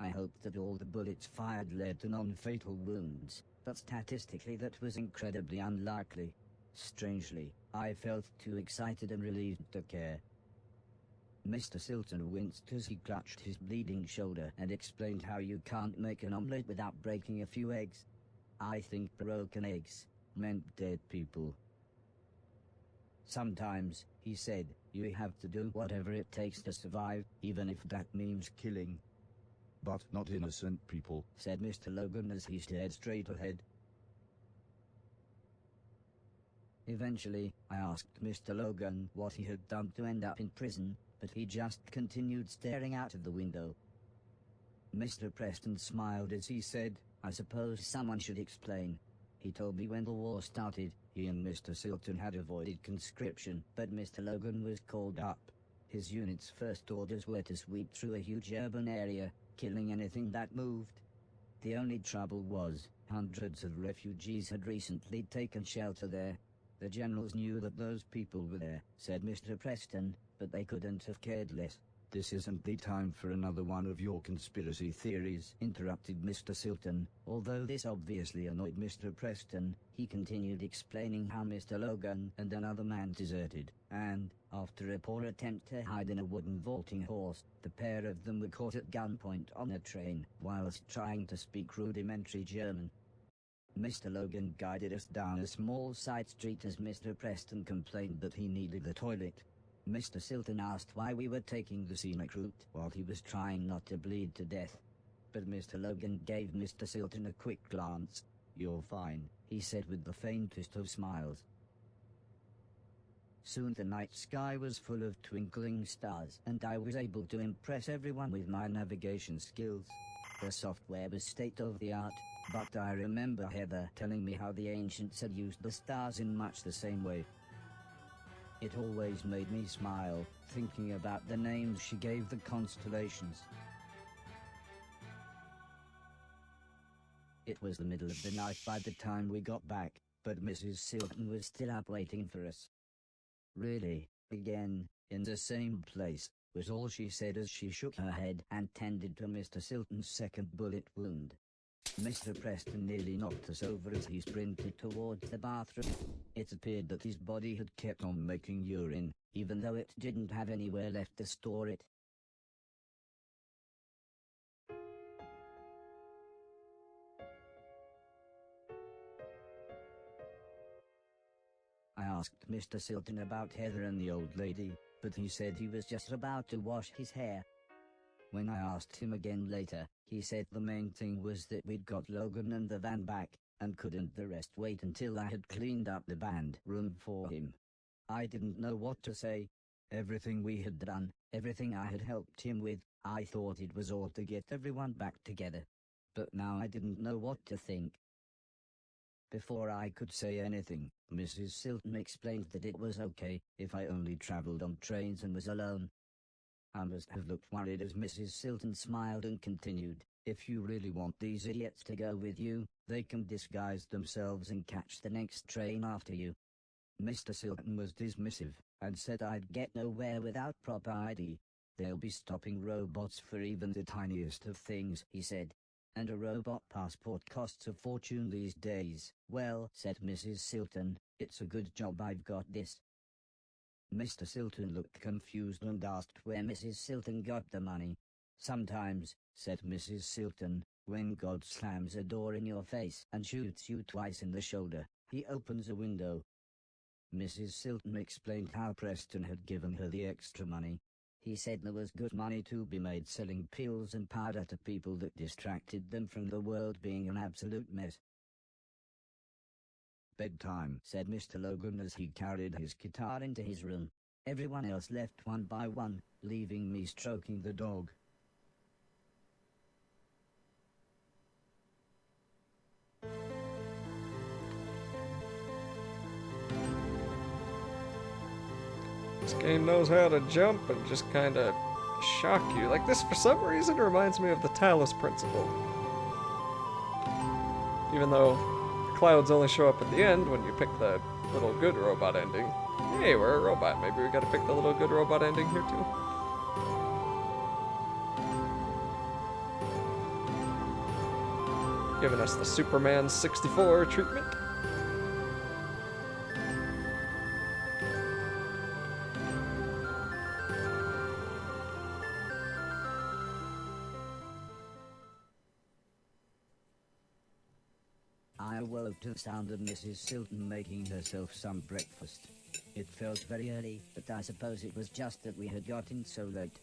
I hoped that all the bullets fired led to non-fatal wounds, but statistically that was incredibly unlikely. Strangely, I felt too excited and relieved to care. Mr. Silton winced as he clutched his bleeding shoulder and explained how you can't make an omelette without breaking a few eggs. I think broken eggs meant dead people. Sometimes, he said, you have to do whatever it takes to survive, even if that means killing. But not innocent people, said Mr. Logan as he stared straight ahead. Eventually, I asked Mr. Logan what he had done to end up in prison, but he just continued staring out of the window. Mr. Preston smiled as he said, I suppose someone should explain. He told me when the war started, he and Mr. Silton had avoided conscription, but Mr. Logan was called up. His unit's first orders were to sweep through a huge urban area, killing anything that moved. The only trouble was, hundreds of refugees had recently taken shelter there. The generals knew that those people were there, said Mr. Preston, but they couldn't have cared less. This isn't the time for another one of your conspiracy theories, interrupted Mr. Silton. Although this obviously annoyed Mr. Preston, he continued explaining how Mr. Logan and another man deserted, and, after a poor attempt to hide in a wooden vaulting horse, the pair of them were caught at gunpoint on a train, whilst trying to speak rudimentary German. Mr. Logan guided us down a small side street as Mr. Preston complained that he needed the toilet. Mr. Silton asked why we were taking the scenic route while he was trying not to bleed to death. But Mr. Logan gave Mr. Silton a quick glance. You're fine, he said with the faintest of smiles. Soon the night sky was full of twinkling stars, and I was able to impress everyone with my navigation skills. The software was state-of-the-art, but I remember Heather telling me how the ancients had used the stars in much the same way. It always made me smile, thinking about the names she gave the constellations. It was the middle of the night by the time we got back, but Mrs. Silton was still up waiting for us. Really, again, in the same place, was all she said as she shook her head and tended to Mr. Silton's second bullet wound. Mr. Preston nearly knocked us over as he sprinted towards the bathroom. It appeared that his body had kept on making urine, even though it didn't have anywhere left to store it. I asked Mr. Silton about Heather and the old lady, but he said he was just about to wash his hair. When I asked him again later, he said the main thing was that we'd got Logan and the van back, and couldn't the rest wait until I had cleaned up the band room for him. I didn't know what to say. Everything we had done, everything I had helped him with, I thought it was all to get everyone back together. But now I didn't know what to think. Before I could say anything, Mrs. Silton explained that it was okay if I only travelled on trains and was alone. I must have looked worried as Mrs. Silton smiled and continued, if you really want these idiots to go with you, they can disguise themselves and catch the next train after you. Mr. Silton was dismissive, and said I'd get nowhere without proper ID. They'll be stopping robots for even the tiniest of things, he said. And a robot passport costs a fortune these days. Well, said Mrs. Silton, it's a good job I've got this. Mr. Silton looked confused and asked where Mrs. Silton got the money. Sometimes, said Mrs. Silton, when God slams a door in your face and shoots you twice in the shoulder, he opens a window. Mrs. Silton explained how Preston had given her the extra money. He said there was good money to be made selling pills and powder to people that distracted them from the world being an absolute mess. Bedtime, said Mr. Logan as he carried his guitar into his room. Everyone else left one by one, leaving me stroking the dog. This game knows how to jump and just kind of shock you. Like this, for some reason, reminds me of the Talus principle. Even though the clouds only show up at the end when you pick the little good robot ending. Hey, we're a robot. Maybe we gotta pick the little good robot ending here too. Giving us the Superman 64 treatment. I awoke to the sound of Mrs. Silton making herself some breakfast. It felt very early, but I suppose it was just that we had gotten so late.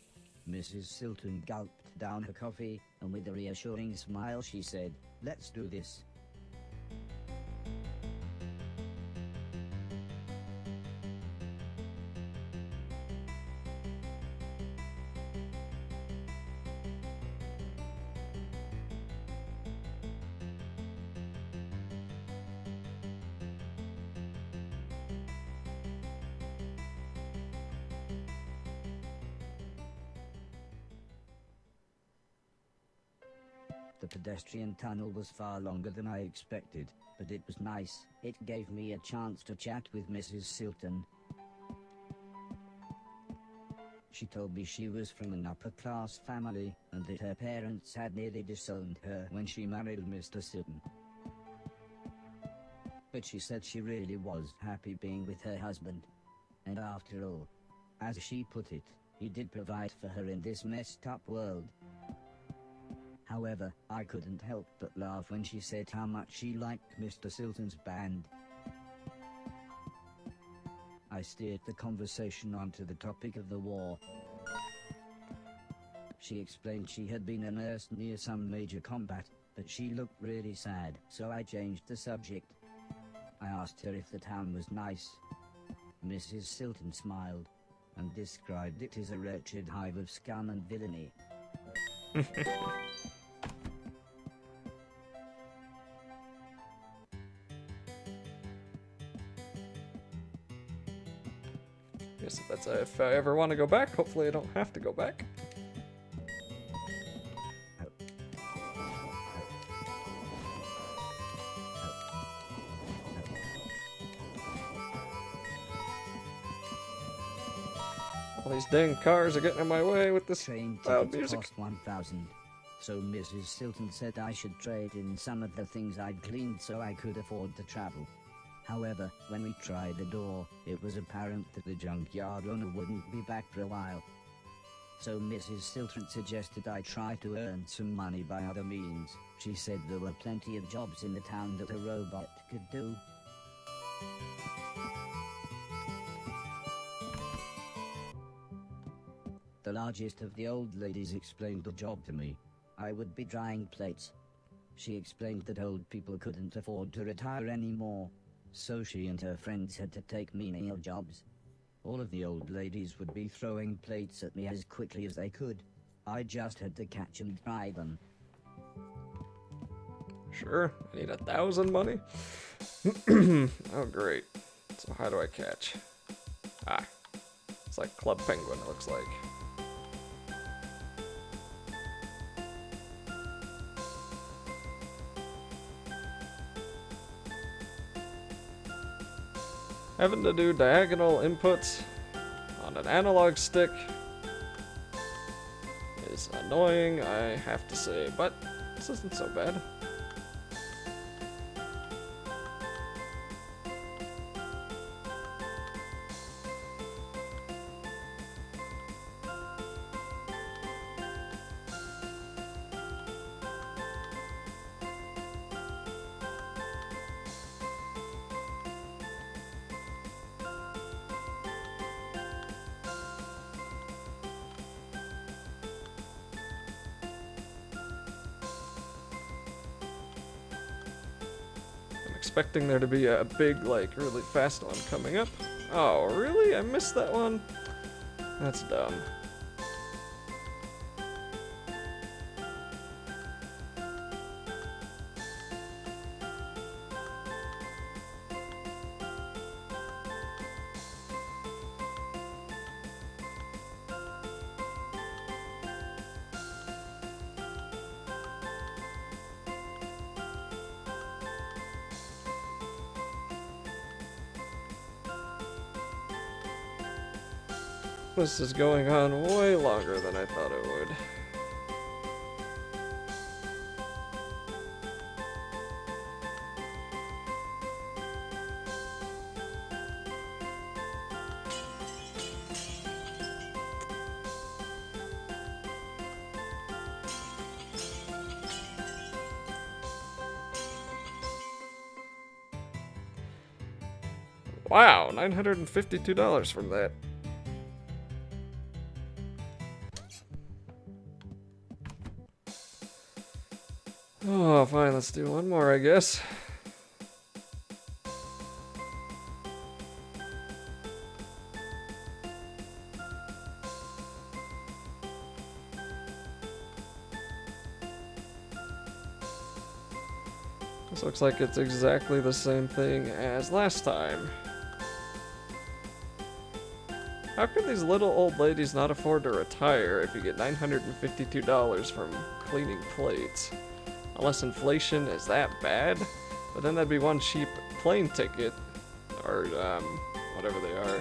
Mrs. Silton gulped down her coffee, and with a reassuring smile she said, "Let's do this." The pedestrian tunnel was far longer than I expected, but it was nice. It gave me a chance to chat with Mrs. Silton. She told me she was from an upper-class family, and that her parents had nearly disowned her when she married Mr. Silton. But she said she really was happy being with her husband. And after all, as she put it, he did provide for her in this messed-up world. However, I couldn't help but laugh when she said how much she liked Mr. Silton's band. I steered the conversation onto the topic of the war. She explained she had been a nurse near some major combat, but she looked really sad, so I changed the subject. I asked her if the town was nice. Mrs. Silton smiled, and described it as a wretched hive of scum and villainy. Guess that's if I ever want to go back. Hopefully I don't have to go back. All these dang cars are getting in my way with this Train loud tickets music. cost 1,000. So Mrs. Silton said I should trade in some of the things I'd cleaned so I could afford to travel. However, when we tried the door, it was apparent that the junkyard owner wouldn't be back for a while. So Mrs. Silton suggested I try to earn some money by other means. She said there were plenty of jobs in the town that a robot could do. The largest of the old ladies explained the job to me. I would be drying plates. She explained that old people couldn't afford to retire anymore, so she and her friends had to take menial jobs. All of the old ladies would be throwing plates at me as quickly as they could. I just had to catch and dry them. Sure, I need 1,000 money. Oh, great. So how do I catch? Ah, it's like Club Penguin, it looks like. Having to do diagonal inputs on an analog stick is annoying, I have to say, but this isn't so bad. Expecting there to be a big, like, really fast one coming up. Oh, really? I missed that one? That's dumb. This is going on way longer than I thought it would. Wow, $952 from that. Oh, fine, let's do one more, I guess. This looks like it's exactly the same thing as last time. How can these little old ladies not afford to retire if you get $952 from cleaning plates? Unless inflation is that bad, but then that'd be one cheap plane ticket, or whatever they are.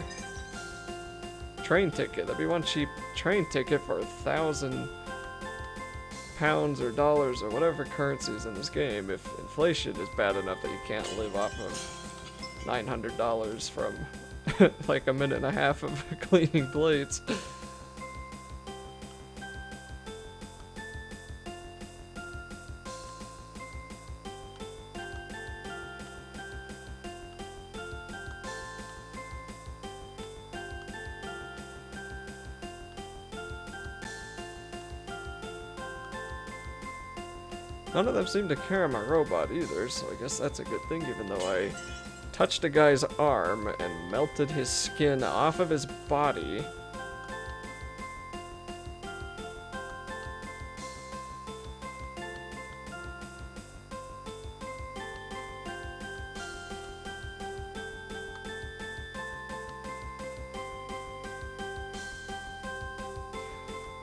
Train ticket, that'd be one cheap train ticket for £1,000 or dollars or whatever currencies in this game if inflation is bad enough that you can't live off of $900 from like a minute and a half of cleaning plates. None of them seem to care my robot either, so I guess that's a good thing, even though I touched a guy's arm and melted his skin off of his body.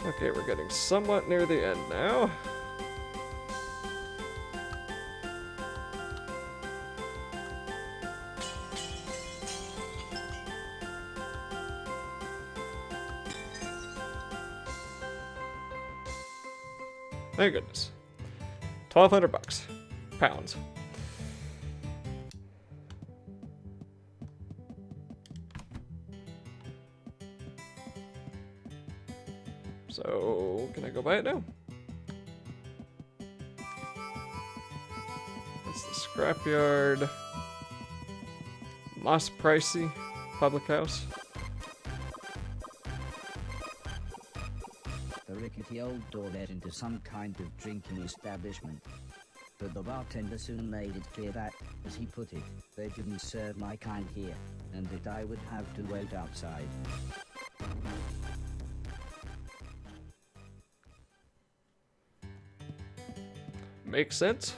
Okay, we're getting somewhat near the end now. Thank goodness. 1,200 bucks. Pounds. So, can I go buy it now? That's the scrapyard. Moss Pricey. Public house. The rickety old door led into some kind of drinking establishment. But the bartender soon made it clear that, as he put it, they didn't serve my kind here, and that I would have to wait outside. Makes sense.